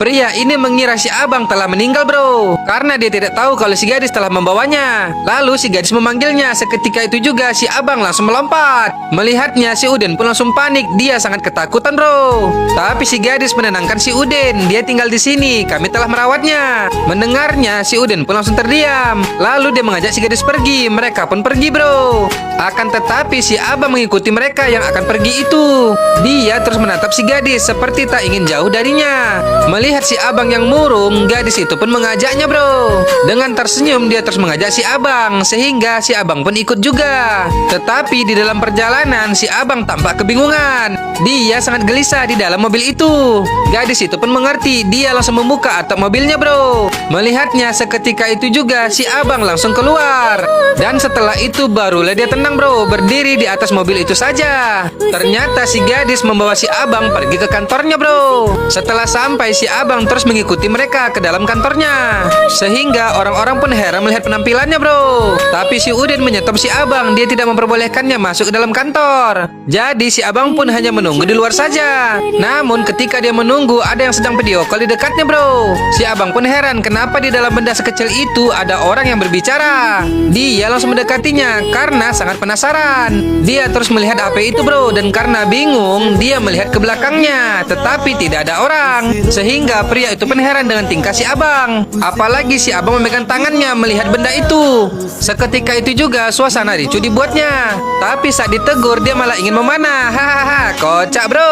Pria ini mengira si abang telah meninggal bro, karena dia tidak tahu kalau si gadis telah membawanya. Lalu si gadis memanggilnya. Seketika itu juga si abang langsung melompat. Melihatnya si Udin pun langsung panik. Dia sangat ketakutan bro. Tapi si gadis menenangkan si Udin. Dia tinggal di sini, kami telah merawatnya. Mendengarnya si Udin pun langsung terdiam. Lalu dia mengajak si gadis pergi. Mereka pun pergi bro. Akan tetapi si abang mengikuti mereka yang akan pergi itu. Dia terus menatap si gadis seperti tak ingin jauh darinya. Melihat si abang yang murung, gadis itu pun mengajaknya bro. Dengan tersenyum dia terus mengajak si abang, sehingga si abang pun ikut juga. Tetapi di dalam perjalanan si abang tampak kebingungan. Dia sangat gelisah di dalam mobil itu. Gadis itu pun mengerti. Dia langsung membuka atap mobilnya bro. Melihatnya seketika itu juga si abang langsung keluar. Dan setelah itu barulah dia tenang bro, berdiri di atas mobil itu saja. Ternyata si gadis membawa si abang pergi ke kantornya bro. Setelah sampai si abang terus mengikuti mereka ke dalam kantornya. Sehingga orang-orang pun heran melihat penampilannya bro. Tapi si Udin menyetop si abang. Dia tidak memperbolehkannya masuk ke dalam kantor. Jadi si abang pun hanya menunggu di luar saja. Namun ketika dia menunggu, ada yang sedang video call di dekatnya bro. Si abang pun heran kenapa di dalam benda sekecil itu ada orang yang berbicara. Dia langsung mendekatinya karena sangat penasaran. Dia terus melihat HP itu bro. Dan karena bingung, dia melihat ke belakangnya. Tetapi tidak ada orang. Sehingga pria itu pun heran dengan tingkah si abang. Apalagi si abang memegang tangannya melihat benda itu. Seketika itu juga suasana ricuh dibuatnya. Tapi saat ditegur dia malah ingin memanah. Hahaha, kocak bro.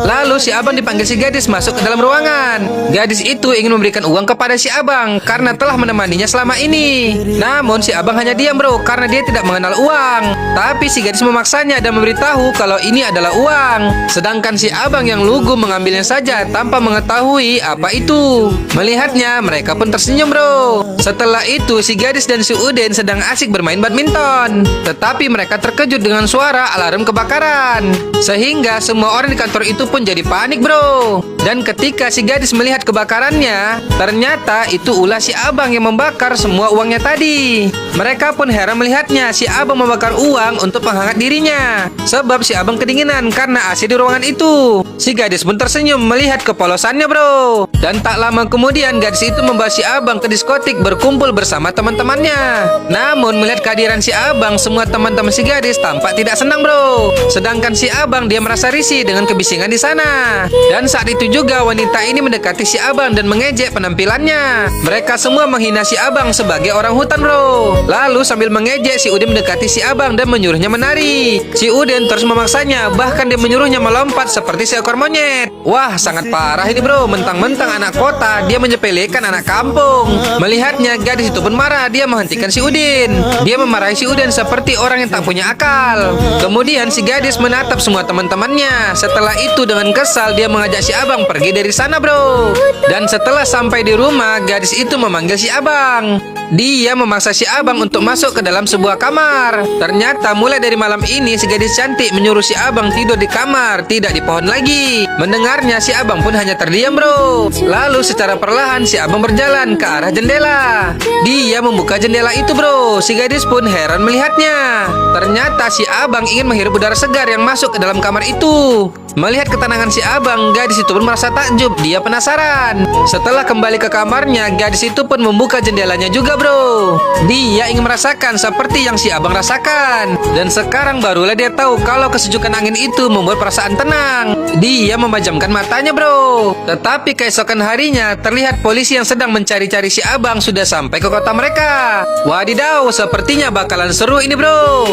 Lalu si abang dipanggil si gadis masuk ke dalam ruangan. Gadis itu ingin memberikan uang kepada si abang karena telah menemaninya selama ini. Namun si abang hanya diam bro karena dia tidak mengenal uang. Tapi si gadis memaksanya dan memberitahu kalau ini adalah uang. Sedangkan si abang yang lugu mengambilnya saja tanpa mengetahui apa itu. Melihatnya mereka pun tersenyum bro. Setelah itu si gadis dan si Udin sedang asik bermain badminton. Tetapi mereka terkejut dengan suara alarm kebakaran. Sehingga semua orang di kantor itu pun jadi panik bro. Dan ketika si gadis melihat kebakarannya, ternyata itu ulah si abang yang membakar semua uangnya tadi. Mereka pun heran melihatnya. Si abang membakar uang untuk penghangat dirinya. Sebab si abang kedinginan karena AC di ruangan itu. Si gadis pun tersenyum melihat kepolosannya bro. Dan tak lama kemudian gadis itu membawa si abang ke diskotik berkumpul bersama teman-temannya. Namun melihat kehadiran si abang, semua teman-teman si gadis tampak tidak senang bro. Sedangkan si abang dia merasa risih dengan kebisingan di sana. Dan saat itu juga wanita ini mendekati si abang dan mengejek penampilannya. Mereka semua menghina si abang sebagai orang hutan bro. Lalu sambil mengejek si Udin mendekati si abang dan menyuruhnya menari. Si Udin terus memaksanya, bahkan dia menyuruhnya melompat seperti seekor monyet. Wah, sangat parah ini bro. Mentang-mentang anak kota, dia menyepelekan anak kampung. Melihatnya, gadis itu pun marah. Dia menghentikan si Udin. Dia memarahi si Udin seperti orang yang tak punya akal. Kemudian si gadis menatap semua teman-temannya. Setelah itu dengan kesal dia mengajak si abang pergi dari sana bro. Dan setelah sampai di rumah, gadis itu memanggil si abang. Dia memaksa si abang untuk masuk ke dalam sebuah kamar. Ternyata mulai dari malam ini si gadis cantik menyuruh si abang tidur di kamar, tidak di pohon lagi. Mendengarnya si abang pun hanya terdiam bro. Lalu secara perlahan si abang berjalan ke arah jendela. Dia membuka jendela itu bro. Si gadis pun heran melihatnya. Ternyata si abang ingin menghirup udara segar yang masuk ke dalam kamar itu. Melihat ketenangan si abang, gadis itu pun merasa takjub. Dia penasaran. Setelah kembali ke kamarnya, gadis itu pun membuka jendelanya juga bro. Dia ingin merasakan seperti yang si abang rasakan. Dan sekarang barulah dia tahu kalau kesejukan angin itu membuat perasaan tenang. Dia memejamkan matanya bro. Tetapi keesokan harinya terlihat polisi yang sedang mencari-cari si abang sudah sampai ke kota mereka. Wadidaw, sepertinya bakalan seru ini bro.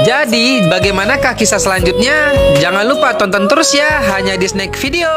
Jadi bagaimanakah kisah selanjutnya? Jangan lupa tonton terus ya, hanya di Snack Video.